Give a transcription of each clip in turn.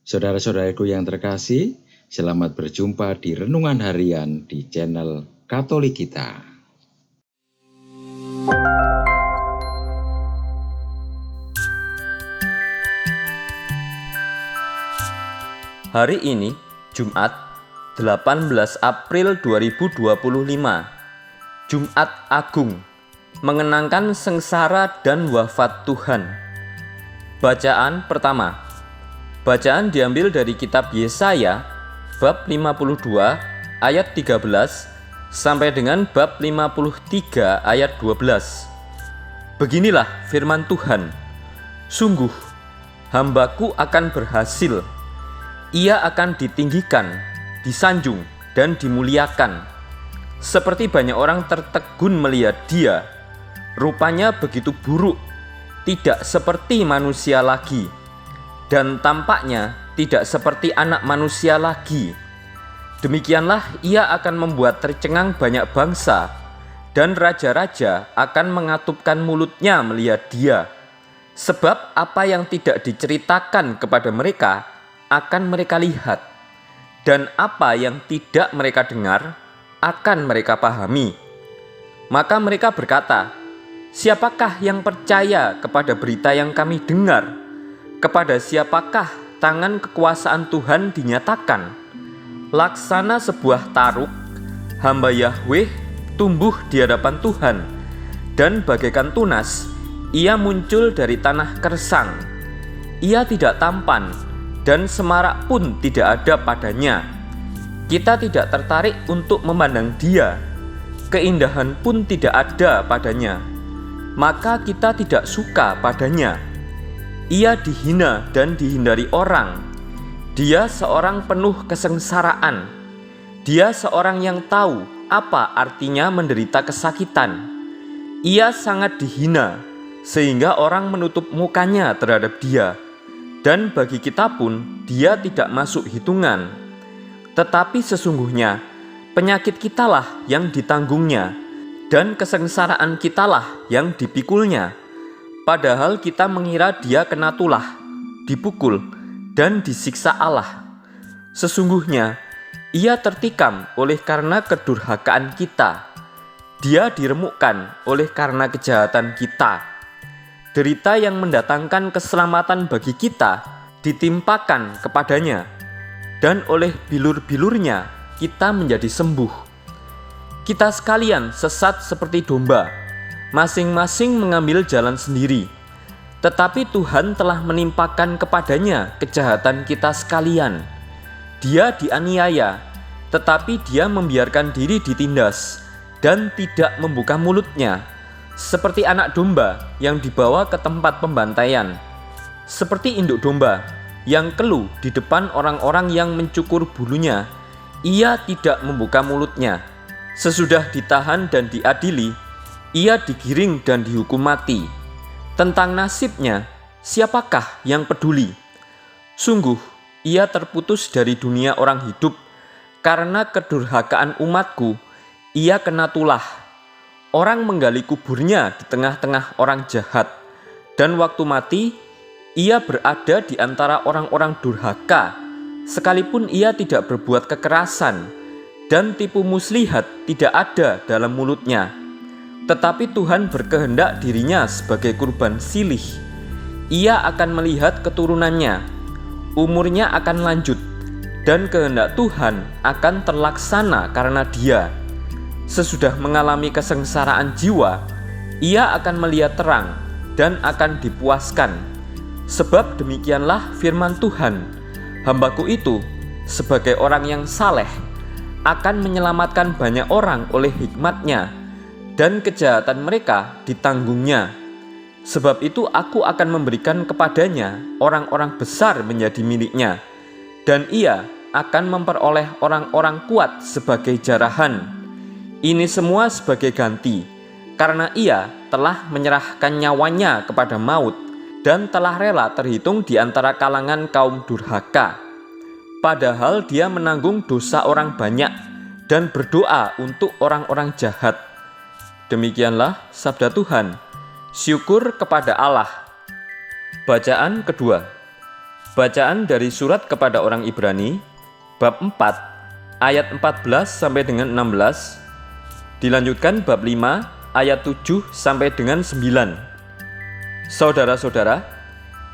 Saudara-saudaraku yang terkasih, selamat berjumpa di Renungan Harian di channel Katolik kita. Hari ini, Jumat, 18 April 2025, Jumat Agung, mengenangkan sengsara dan wafat Tuhan. Bacaan pertama. Bacaan diambil dari kitab Yesaya bab 52 ayat 13 sampai dengan bab 53 ayat 12. Beginilah firman Tuhan. Sungguh, hambaku akan berhasil. Ia akan ditinggikan, disanjung, dan dimuliakan. Seperti banyak orang tertegun melihat dia. Rupanya begitu buruk, tidak seperti manusia lagi. Dan tampaknya tidak seperti anak manusia lagi. Demikianlah ia akan membuat tercengang banyak bangsa, dan raja-raja akan mengatupkan mulutnya melihat dia. Sebab apa yang tidak diceritakan kepada mereka akan mereka lihat, dan apa yang tidak mereka dengar akan mereka pahami. Maka mereka berkata, "Siapakah yang percaya kepada berita yang kami dengar? Kepada siapakah tangan kekuasaan Tuhan dinyatakan? Laksana sebuah taruk, hamba Yahweh tumbuh di hadapan Tuhan, dan bagaikan tunas, ia muncul dari tanah kersang. Ia tidak tampan, dan semarak pun tidak ada padanya. Kita tidak tertarik untuk memandang dia, keindahan pun tidak ada padanya, maka kita tidak suka padanya. Ia dihina dan dihindari orang. Dia seorang penuh kesengsaraan. Dia seorang yang tahu apa artinya menderita kesakitan. Ia sangat dihina, sehingga orang menutup mukanya terhadap dia. Dan bagi kita pun, dia tidak masuk hitungan. Tetapi sesungguhnya, penyakit kitalah yang ditanggungnya, dan kesengsaraan kitalah yang dipikulnya. Padahal kita mengira dia kena tulah, dipukul, dan disiksa Allah. Sesungguhnya, ia tertikam oleh karena kedurhakaan kita. Dia diremukkan oleh karena kejahatan kita. Derita yang mendatangkan keselamatan bagi kita ditimpakan kepadanya, dan oleh bilur-bilurnya kita menjadi sembuh. Kita sekalian sesat seperti domba, masing-masing mengambil jalan sendiri. Tetapi Tuhan telah menimpakan kepadanya kejahatan kita sekalian. Dia dianiaya, tetapi dia membiarkan diri ditindas dan tidak membuka mulutnya, seperti anak domba yang dibawa ke tempat pembantaian, seperti induk domba yang keluh di depan orang-orang yang mencukur bulunya. Ia tidak membuka mulutnya. Sesudah ditahan dan diadili, ia digiring dan dihukum mati. Tentang nasibnya, siapakah yang peduli? Sungguh, ia terputus dari dunia orang hidup. Karena kedurhakaan umatku, ia kena tulah. Orang menggali kuburnya di tengah-tengah orang jahat. Dan waktu mati, ia berada di antara orang-orang durhaka. Sekalipun ia tidak berbuat kekerasan, dan tipu muslihat tidak ada dalam mulutnya. Tetapi Tuhan berkehendak dirinya sebagai kurban silih. Ia akan melihat keturunannya. Umurnya akan lanjut, dan kehendak Tuhan akan terlaksana karena dia. Sesudah mengalami kesengsaraan jiwa, ia akan melihat terang dan akan dipuaskan. Sebab demikianlah firman Tuhan, hambaku itu sebagai orang yang saleh akan menyelamatkan banyak orang oleh hikmatnya, dan kejahatan mereka ditanggungnya. Sebab itu aku akan memberikan kepadanya orang-orang besar menjadi miliknya, dan ia akan memperoleh orang-orang kuat sebagai jarahan. Ini semua sebagai ganti, karena ia telah menyerahkan nyawanya kepada maut, dan telah rela terhitung di antara kalangan kaum durhaka. Padahal dia menanggung dosa orang banyak, dan berdoa untuk orang-orang jahat. Demikianlah sabda Tuhan. Syukur kepada Allah. Bacaan kedua. Bacaan dari surat kepada orang Ibrani, bab 4, ayat 14 sampai dengan 16, dilanjutkan bab 5, ayat 7 sampai dengan 9. Saudara-saudara,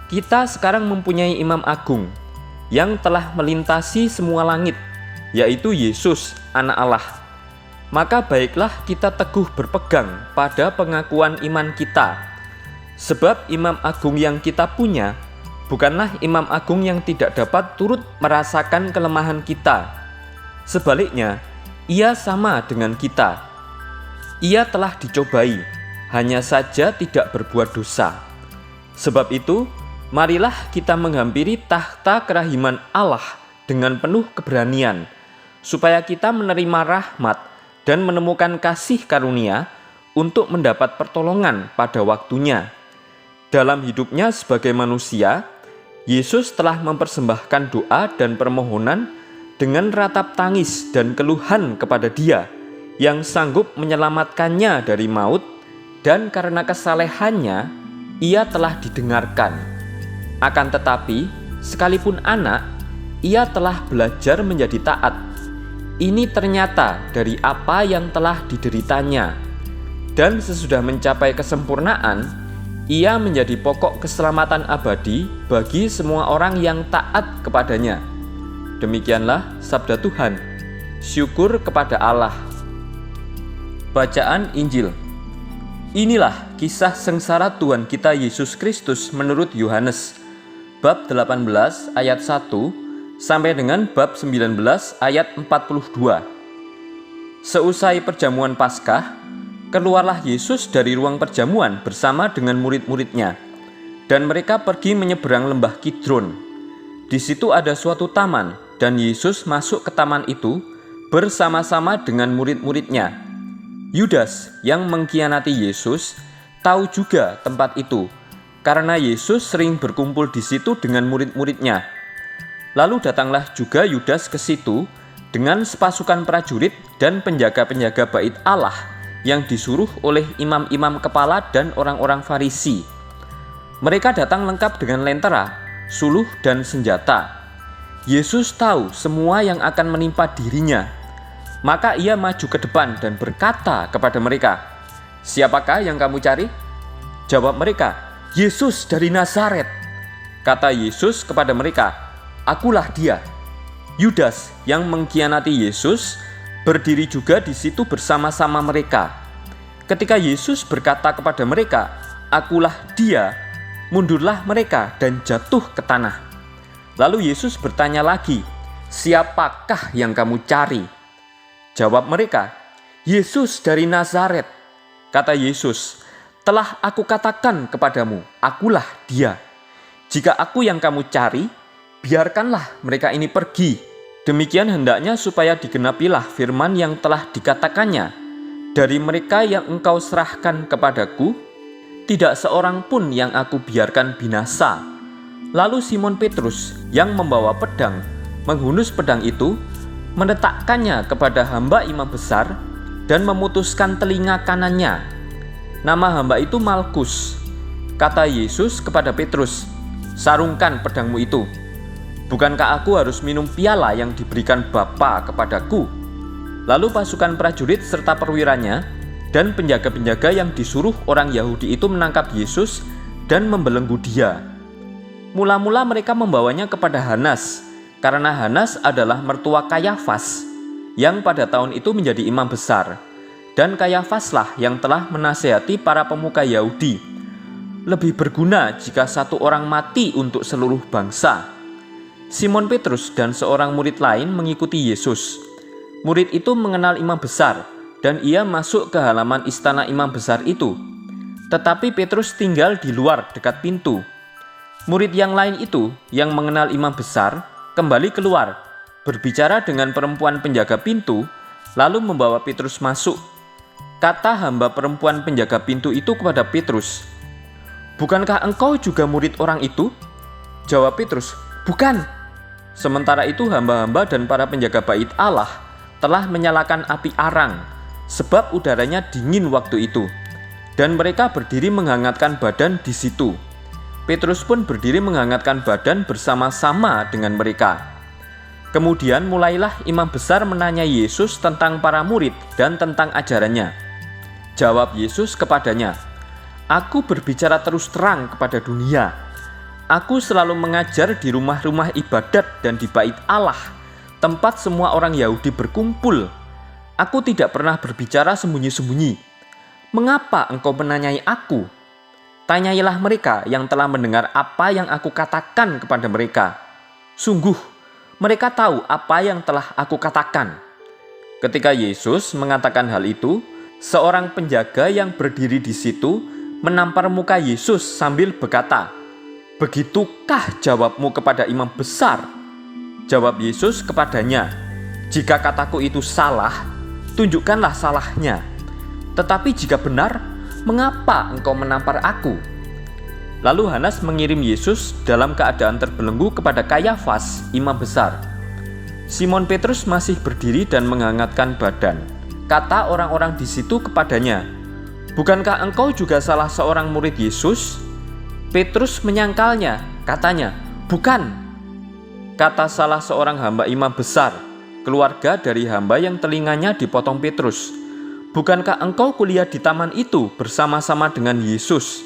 kita sekarang mempunyai imam agung yang telah melintasi semua langit, yaitu Yesus, Anak Allah. Maka baiklah kita teguh berpegang pada pengakuan iman kita. Sebab imam agung yang kita punya bukanlah imam agung yang tidak dapat turut merasakan kelemahan kita. Sebaliknya, ia sama dengan kita. Ia telah dicobai, hanya saja tidak berbuat dosa. Sebab itu, marilah kita menghampiri tahta kerahiman Allah dengan penuh keberanian, supaya kita menerima rahmat dan menemukan kasih karunia untuk mendapat pertolongan pada waktunya. Dalam hidupnya sebagai manusia, Yesus telah mempersembahkan doa dan permohonan dengan ratap tangis dan keluhan kepada Dia yang sanggup menyelamatkannya dari maut, dan karena kesalehannya ia telah didengarkan. Akan tetapi, sekalipun anak, ia telah belajar menjadi taat. Ini ternyata dari apa yang telah dideritanya. Dan sesudah mencapai kesempurnaan, ia menjadi pokok keselamatan abadi bagi semua orang yang taat kepadanya. Demikianlah sabda Tuhan. Syukur kepada Allah. Bacaan Injil. Inilah kisah sengsara Tuhan kita Yesus Kristus menurut Yohanes, bab 18 ayat 1 sampai dengan bab 19 ayat 42. Seusai perjamuan Paskah, keluarlah Yesus dari ruang perjamuan bersama dengan murid-muridnya, dan mereka pergi menyeberang lembah Kidron. Di situ ada suatu taman, dan Yesus masuk ke taman itu bersama-sama dengan murid-muridnya. Yudas yang mengkhianati Yesus tahu juga tempat itu, karena Yesus sering berkumpul di situ dengan murid-muridnya. Lalu datanglah juga Yudas ke situ dengan sepasukan prajurit dan penjaga-penjaga bait Allah yang disuruh oleh imam-imam kepala dan orang-orang Farisi. Mereka datang lengkap dengan lentera, suluh, dan senjata. Yesus tahu semua yang akan menimpa dirinya. Maka ia maju ke depan dan berkata kepada mereka, "Siapakah yang kamu cari?" Jawab mereka, "Yesus dari Nazaret." Kata Yesus kepada mereka, "Akulah dia." Yudas yang mengkhianati Yesus berdiri juga di situ bersama-sama mereka. Ketika Yesus berkata kepada mereka, "Akulah dia," mundurlah mereka dan jatuh ke tanah. Lalu Yesus bertanya lagi, "Siapakah yang kamu cari?" Jawab mereka, "Yesus dari Nazaret." Kata Yesus, "Telah aku katakan kepadamu, akulah dia. Jika aku yang kamu cari, biarkanlah mereka ini pergi." Demikian hendaknya supaya digenapilah firman yang telah dikatakannya, "Dari mereka yang engkau serahkan kepadaku, tidak seorang pun yang aku biarkan binasa." Lalu Simon Petrus yang membawa pedang menghunus pedang itu, meletakkannya kepada hamba imam besar dan memutuskan telinga kanannya. Nama hamba itu Malkus. Kata Yesus kepada Petrus, "Sarungkan pedangmu itu. Bukankah aku harus minum piala yang diberikan Bapa kepadaku?" Lalu pasukan prajurit serta perwiranya dan penjaga-penjaga yang disuruh orang Yahudi itu menangkap Yesus dan membelenggu dia. Mula-mula mereka membawanya kepada Hanas, karena Hanas adalah mertua Kayafas, yang pada tahun itu menjadi imam besar. Dan Kayafaslah yang telah menasihati para pemuka Yahudi, "Lebih berguna jika satu orang mati untuk seluruh bangsa." Simon Petrus dan seorang murid lain mengikuti Yesus. Murid itu mengenal imam besar, dan ia masuk ke halaman istana imam besar itu. Tetapi Petrus tinggal di luar dekat pintu. Murid yang lain itu, yang mengenal imam besar, kembali keluar, berbicara dengan perempuan penjaga pintu, lalu membawa Petrus masuk. Kata hamba perempuan penjaga pintu itu kepada Petrus, "Bukankah engkau juga murid orang itu?" Jawab Petrus, "Bukan." Sementara itu hamba-hamba dan para penjaga bait Allah telah menyalakan api arang, sebab udaranya dingin waktu itu, dan mereka berdiri menghangatkan badan di situ. Petrus pun berdiri menghangatkan badan bersama-sama dengan mereka. Kemudian mulailah imam besar menanya Yesus tentang para murid dan tentang ajarannya. Jawab Yesus kepadanya, "Aku berbicara terus terang kepada dunia. Aku selalu mengajar di rumah-rumah ibadat dan di bait Allah, tempat semua orang Yahudi berkumpul. Aku tidak pernah berbicara sembunyi-sembunyi. Mengapa engkau menanyai aku? Tanyailah mereka yang telah mendengar apa yang aku katakan kepada mereka. Sungguh, mereka tahu apa yang telah aku katakan." Ketika Yesus mengatakan hal itu, seorang penjaga yang berdiri di situ menampar muka Yesus sambil berkata, "Begitukah jawabmu kepada imam besar?" Jawab Yesus kepadanya, "Jika kataku itu salah, tunjukkanlah salahnya. Tetapi jika benar, mengapa engkau menampar aku?" Lalu Hanas mengirim Yesus dalam keadaan terbelenggu kepada Kayafas, imam besar. Simon Petrus masih berdiri dan menghangatkan badan. Kata orang-orang di situ kepadanya, "Bukankah engkau juga salah seorang murid Yesus?" Petrus menyangkalnya, katanya, "Bukan." Kata salah seorang hamba imam besar, keluarga dari hamba yang telinganya dipotong Petrus, "Bukankah engkau kuliah di taman itu bersama-sama dengan Yesus?"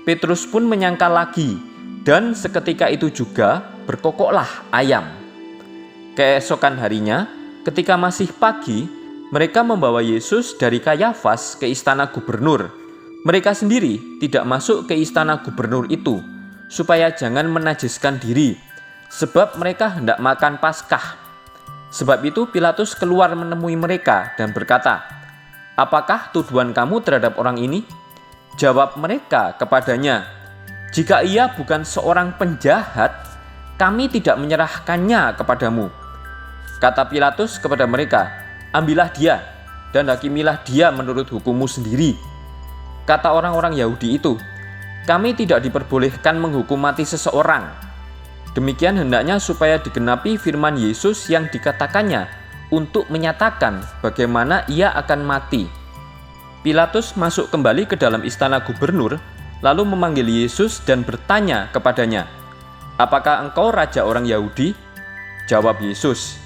Petrus pun menyangkal lagi, dan seketika itu juga berkokoklah ayam. Keesokan harinya, ketika masih pagi, mereka membawa Yesus dari Kayafas ke istana gubernur. Mereka sendiri tidak masuk ke istana gubernur itu, supaya jangan menajiskan diri, sebab mereka hendak makan Paskah. Sebab itu Pilatus keluar menemui mereka dan berkata, "Apakah tuduhan kamu terhadap orang ini?" Jawab mereka kepadanya, "Jika ia bukan seorang penjahat, kami tidak menyerahkannya kepadamu." Kata Pilatus kepada mereka, "Ambillah dia dan hakimilah dia menurut hukummu sendiri." Kata orang-orang Yahudi itu, "Kami tidak diperbolehkan menghukum mati seseorang." Demikian hendaknya supaya digenapi firman Yesus yang dikatakannya untuk menyatakan bagaimana ia akan mati. Pilatus masuk kembali ke dalam istana gubernur, lalu memanggil Yesus dan bertanya kepadanya, "Apakah engkau raja orang Yahudi?" Jawab Yesus,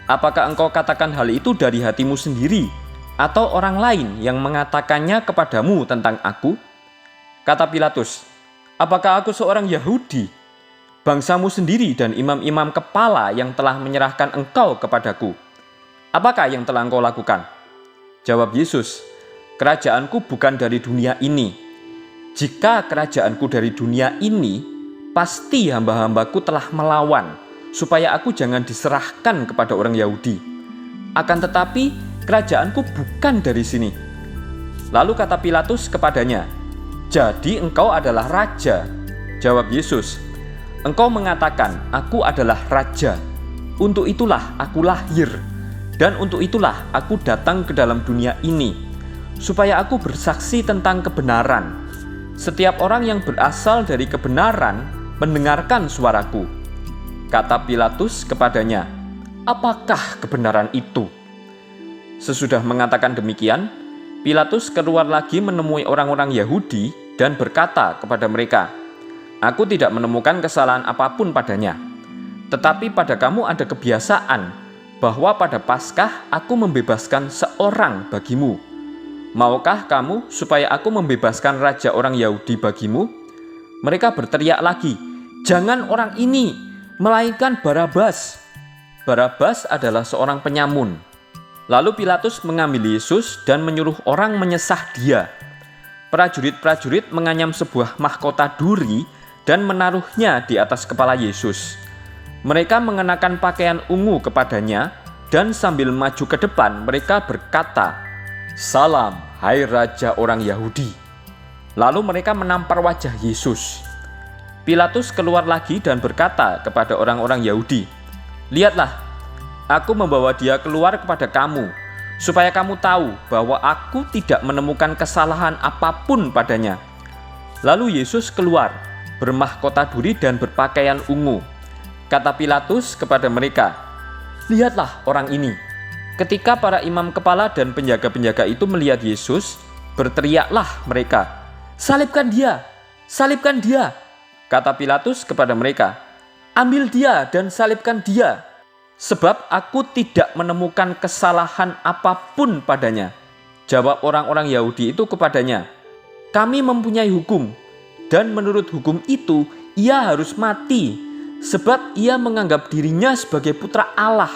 "Apakah engkau katakan hal itu dari hatimu sendiri, atau orang lain yang mengatakannya kepadamu tentang aku?" Kata Pilatus, "Apakah aku seorang Yahudi? Bangsamu sendiri dan imam-imam kepala yang telah menyerahkan engkau kepadaku. Apakah yang telah engkau lakukan?" Jawab Yesus, "Kerajaanku bukan dari dunia ini. Jika kerajaanku dari dunia ini, pasti hamba-hambaku telah melawan, supaya aku jangan diserahkan kepada orang Yahudi. Akan tetapi, kerajaanku bukan dari sini." Lalu kata Pilatus kepadanya, "Jadi engkau adalah raja?" Jawab Yesus, "Engkau mengatakan, aku adalah raja. Untuk itulah aku lahir, dan untuk itulah aku datang ke dalam dunia ini, supaya aku bersaksi tentang kebenaran. Setiap orang yang berasal dari kebenaran mendengarkan suaraku." Kata Pilatus kepadanya, "Apakah kebenaran itu?" Sesudah mengatakan demikian, Pilatus keluar lagi menemui orang-orang Yahudi dan berkata kepada mereka, "Aku tidak menemukan kesalahan apapun padanya. Tetapi pada kamu ada kebiasaan bahwa pada Paskah aku membebaskan seorang bagimu. Maukah kamu supaya aku membebaskan raja orang Yahudi bagimu?" Mereka berteriak lagi, "Jangan orang ini, melainkan Barabas." Barabas adalah seorang penyamun. Lalu Pilatus mengambil Yesus dan menyuruh orang menyesah dia. Prajurit-prajurit menganyam sebuah mahkota duri dan menaruhnya di atas kepala Yesus. Mereka mengenakan pakaian ungu kepadanya, dan sambil maju ke depan mereka berkata, "Salam, hai Raja orang Yahudi." Lalu mereka menampar wajah Yesus. Pilatus keluar lagi dan berkata kepada orang-orang Yahudi, "Lihatlah, aku membawa dia keluar kepada kamu, supaya kamu tahu bahwa aku tidak menemukan kesalahan apapun padanya." Lalu Yesus keluar, bermahkota duri dan berpakaian ungu. Kata Pilatus kepada mereka, "Lihatlah orang ini." Ketika para imam kepala dan penjaga-penjaga itu melihat Yesus, berteriaklah mereka, "Salibkan dia! Salibkan dia! Kata Pilatus kepada mereka, "Ambil dia dan salibkan dia, sebab aku tidak menemukan kesalahan apapun padanya." Jawab orang-orang Yahudi itu kepadanya, "Kami mempunyai hukum, dan menurut hukum itu ia harus mati, sebab ia menganggap dirinya sebagai putra Allah."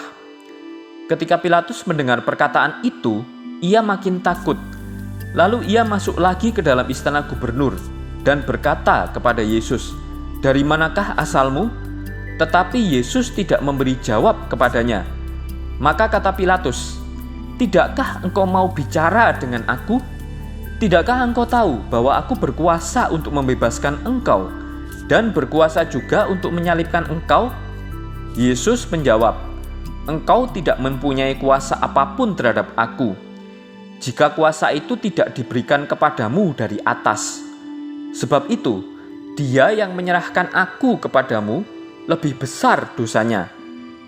Ketika Pilatus mendengar perkataan itu, ia makin takut. Lalu ia masuk lagi ke dalam istana gubernur dan berkata kepada Yesus, "Dari manakah asalmu?" Tetapi Yesus tidak memberi jawab kepadanya. Maka kata Pilatus, "Tidakkah engkau mau bicara dengan aku? Tidakkah engkau tahu bahwa aku berkuasa untuk membebaskan engkau dan berkuasa juga untuk menyalibkan engkau?" Yesus menjawab, "Engkau tidak mempunyai kuasa apapun terhadap aku, jika kuasa itu tidak diberikan kepadamu dari atas. Sebab itu, dia yang menyerahkan aku kepadamu lebih besar dosanya."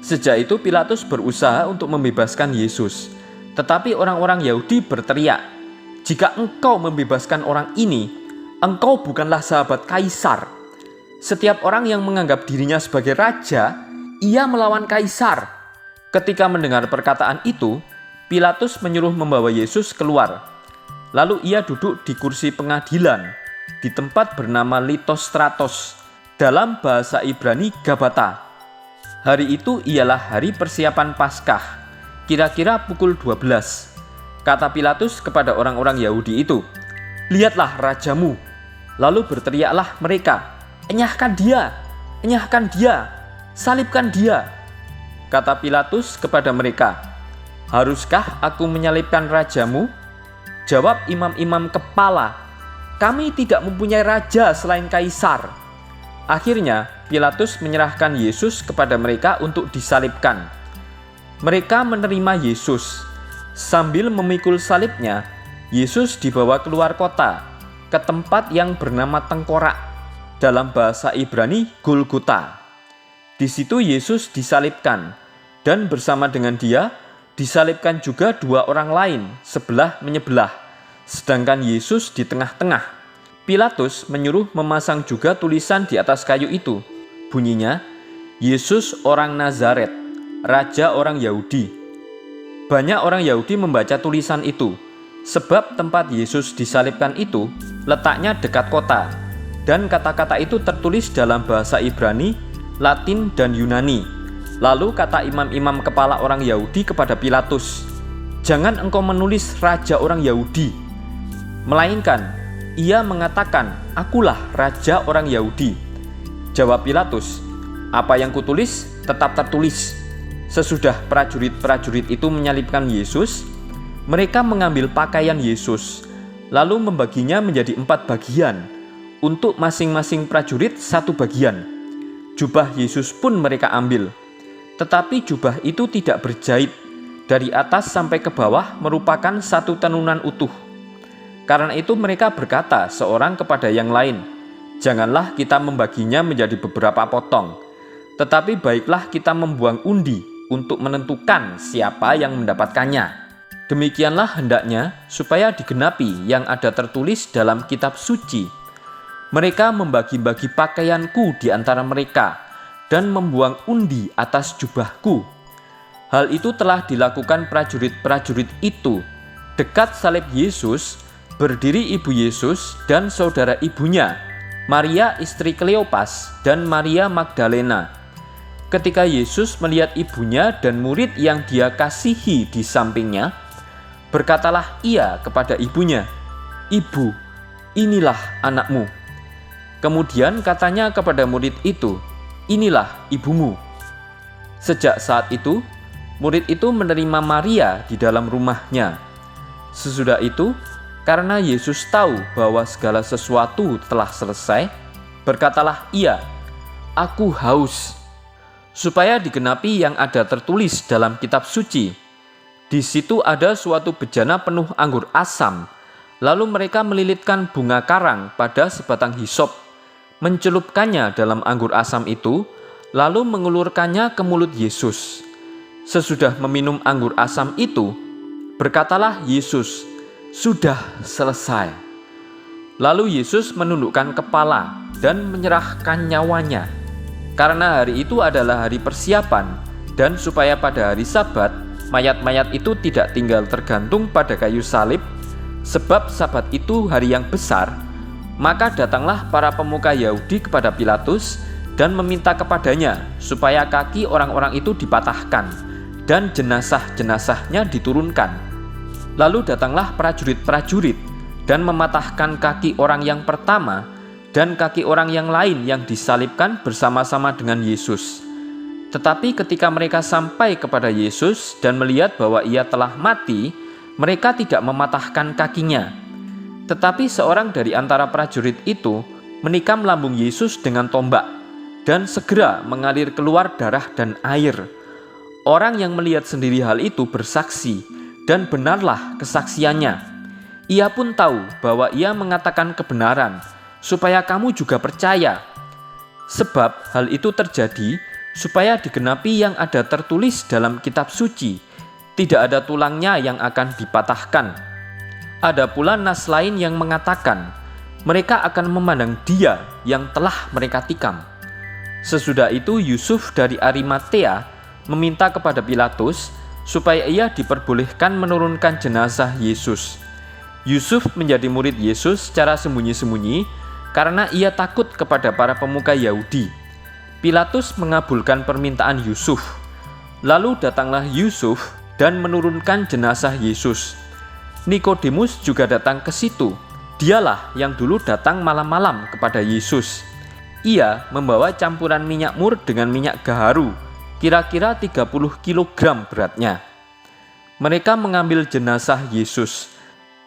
Sejak itu Pilatus berusaha untuk membebaskan Yesus. Tetapi orang-orang Yahudi berteriak, "Jika engkau membebaskan orang ini, engkau bukanlah sahabat Kaisar. Setiap orang yang menganggap dirinya sebagai raja, ia melawan Kaisar." Ketika mendengar perkataan itu, Pilatus menyuruh membawa Yesus keluar. Lalu ia duduk di kursi pengadilan di tempat bernama Litostratos, dalam bahasa Ibrani Gabata. Hari itu ialah hari persiapan Paskah, kira-kira pukul 12. Kata Pilatus kepada orang-orang Yahudi itu, "Lihatlah rajamu." Lalu berteriaklah mereka, "Enyahkan dia, enyahkan dia, salibkan dia." Kata Pilatus kepada mereka, "Haruskah aku menyalibkan rajamu?" Jawab imam-imam kepala, "Kami tidak mempunyai raja selain Kaisar." Akhirnya Pilatus menyerahkan Yesus kepada mereka untuk disalibkan. Mereka menerima Yesus. Sambil memikul salibnya, Yesus dibawa keluar kota ke tempat yang bernama Tengkorak, dalam bahasa Ibrani Golgota. Di situ Yesus disalibkan, dan bersama dengan dia disalibkan juga dua orang lain sebelah menyebelah, sedangkan Yesus di tengah-tengah. Pilatus menyuruh memasang juga tulisan di atas kayu itu. Bunyinya, "Yesus orang Nazaret, Raja orang Yahudi." Banyak orang Yahudi membaca tulisan itu, sebab tempat Yesus disalibkan itu letaknya dekat kota, dan kata-kata itu tertulis dalam bahasa Ibrani, Latin, dan Yunani. Lalu kata imam-imam kepala orang Yahudi kepada Pilatus, "Jangan engkau menulis Raja orang Yahudi, melainkan ia mengatakan, 'Akulah Raja orang Yahudi.'" Jawab Pilatus, "Apa yang kutulis tetap tertulis." Sesudah prajurit-prajurit itu menyalibkan Yesus, mereka mengambil pakaian Yesus, lalu membaginya menjadi 4 bagian, untuk masing-masing prajurit 1 bagian. Jubah Yesus pun mereka ambil. Tetapi jubah itu tidak berjahit, dari atas sampai ke bawah merupakan 1 tenunan utuh. Karena itu mereka berkata seorang kepada yang lain, "Janganlah kita membaginya menjadi beberapa potong, tetapi baiklah kita membuang undi untuk menentukan siapa yang mendapatkannya." Demikianlah hendaknya supaya digenapi yang ada tertulis dalam kitab suci, "Mereka membagi-bagi pakaianku di antara mereka, dan membuang undi atas jubahku." Hal itu telah dilakukan prajurit-prajurit itu. Dekat salib Yesus berdiri ibu Yesus dan saudara ibunya, Maria istri Kleopas dan Maria Magdalena. Ketika Yesus melihat ibunya dan murid yang dia kasihi di sampingnya, berkatalah ia kepada ibunya, "Ibu, inilah anakmu." Kemudian katanya kepada murid itu, "Inilah ibumu." Sejak saat itu, murid itu menerima Maria di dalam rumahnya. Sesudah itu, karena Yesus tahu bahwa segala sesuatu telah selesai, berkatalah ia, "Aku haus." Supaya digenapi yang ada tertulis dalam kitab suci, "Di situ ada suatu bejana penuh anggur asam, lalu mereka melilitkan bunga karang pada sebatang hisop, mencelupkannya dalam anggur asam itu, lalu mengulurkannya ke mulut Yesus. Sesudah meminum anggur asam itu, berkatalah Yesus, "Sudah selesai." Lalu Yesus menundukkan kepala dan menyerahkan nyawanya. Karena hari itu adalah hari persiapan, dan supaya pada hari Sabat, mayat-mayat itu tidak tinggal tergantung pada kayu salib, sebab Sabat itu hari yang besar, maka datanglah para pemuka Yahudi kepada Pilatus dan meminta kepadanya supaya kaki orang-orang itu dipatahkan dan jenazah-jenazahnya diturunkan. Lalu datanglah prajurit-prajurit dan mematahkan kaki orang yang pertama dan kaki orang yang lain yang disalibkan bersama-sama dengan Yesus. Tetapi ketika mereka sampai kepada Yesus dan melihat bahwa ia telah mati, mereka tidak mematahkan kakinya. Tetapi seorang dari antara prajurit itu menikam lambung Yesus dengan tombak, dan segera mengalir keluar darah dan air. Orang yang melihat sendiri hal itu bersaksi, dan benarlah kesaksiannya. Ia pun tahu bahwa ia mengatakan kebenaran, supaya kamu juga percaya. Sebab hal itu terjadi supaya digenapi yang ada tertulis dalam kitab suci, tidak ada tulangnya yang akan dipatahkan. Ada pula nas lain yang mengatakan, mereka akan memandang dia yang telah mereka tikam. Sesudah itu Yusuf dari Arimatea meminta kepada Pilatus supaya ia diperbolehkan menurunkan jenazah Yesus. Yusuf menjadi murid Yesus secara sembunyi-sembunyi karena ia takut kepada para pemuka Yahudi. Pilatus mengabulkan permintaan Yusuf. Lalu datanglah Yusuf dan menurunkan jenazah Yesus. Nikodemus juga datang ke situ. Dialah yang dulu datang malam-malam kepada Yesus. Ia membawa campuran minyak mur dengan minyak gaharu, kira-kira 30 kg beratnya. Mereka mengambil jenazah Yesus,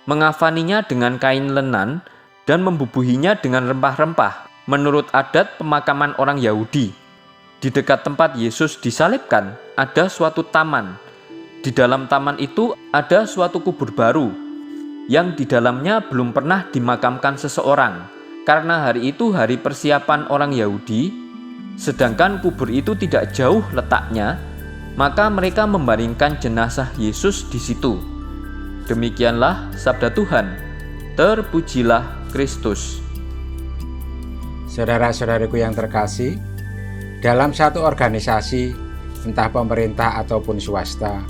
mengafaninya dengan kain lenan, dan membubuhinya dengan rempah-rempah menurut adat pemakaman orang Yahudi. Di dekat tempat Yesus disalibkan ada suatu taman. Di dalam taman itu ada suatu kubur baru yang di dalamnya belum pernah dimakamkan seseorang, karena hari itu hari persiapan orang Yahudi, sedangkan kubur itu tidak jauh letaknya, maka mereka membaringkan jenazah Yesus di situ. Demikianlah sabda Tuhan. Terpujilah Kristus. Saudara-saudariku yang terkasih, dalam satu organisasi, entah pemerintah ataupun swasta,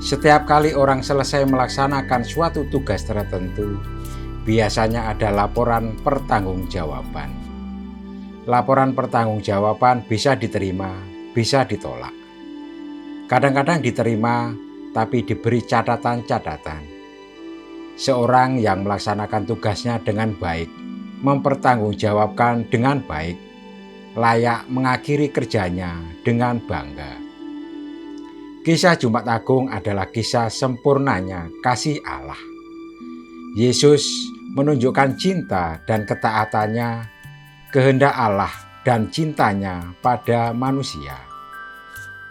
setiap kali orang selesai melaksanakan suatu tugas tertentu, biasanya ada laporan pertanggungjawaban. Laporan pertanggungjawaban bisa diterima, bisa ditolak. Kadang-kadang diterima, tapi diberi catatan-catatan. Seorang yang melaksanakan tugasnya dengan baik, mempertanggungjawabkan dengan baik, layak mengakhiri kerjanya dengan bangga. Kisah Jumat Agung adalah kisah sempurnanya kasih Allah. Yesus menunjukkan cinta dan ketaatannya, kehendak Allah dan cintanya pada manusia.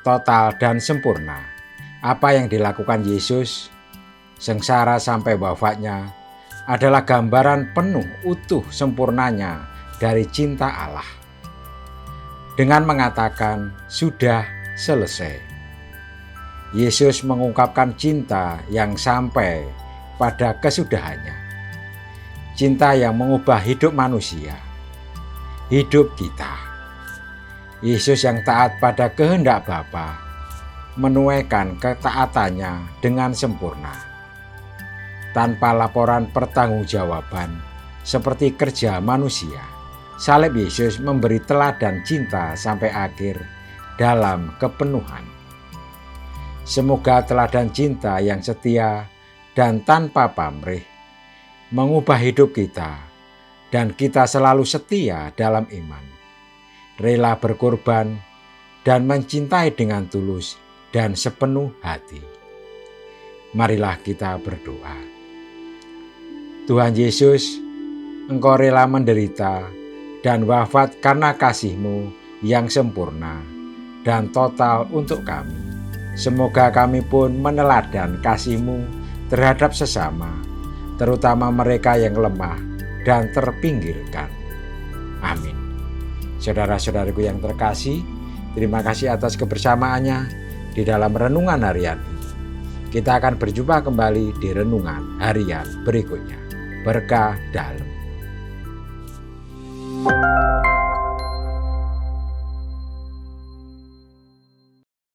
Total dan sempurna, apa yang dilakukan Yesus, sengsara sampai wafatnya, adalah gambaran penuh utuh sempurnanya dari cinta Allah. Dengan mengatakan, sudah selesai. Yesus mengungkapkan cinta yang sampai pada kesudahannya. Cinta yang mengubah hidup manusia, hidup kita. Yesus yang taat pada kehendak Bapa, menuaikan ketaatannya dengan sempurna. Tanpa laporan pertanggungjawaban seperti kerja manusia, salib Yesus memberi teladan cinta sampai akhir dalam kepenuhan. Semoga teladan cinta yang setia dan tanpa pamrih mengubah hidup kita, dan kita selalu setia dalam iman, rela berkorban dan mencintai dengan tulus dan sepenuh hati. Marilah kita berdoa. Tuhan Yesus, Engkau rela menderita dan wafat karena kasih-Mu yang sempurna dan total untuk kami. Semoga kami pun meneladan kasih-Mu terhadap sesama, terutama mereka yang lemah dan terpinggirkan. Amin. Saudara-saudariku yang terkasih, terima kasih atas kebersamaannya di dalam renungan harian ini. Kita akan berjumpa kembali di renungan harian berikutnya. Berkah dalam.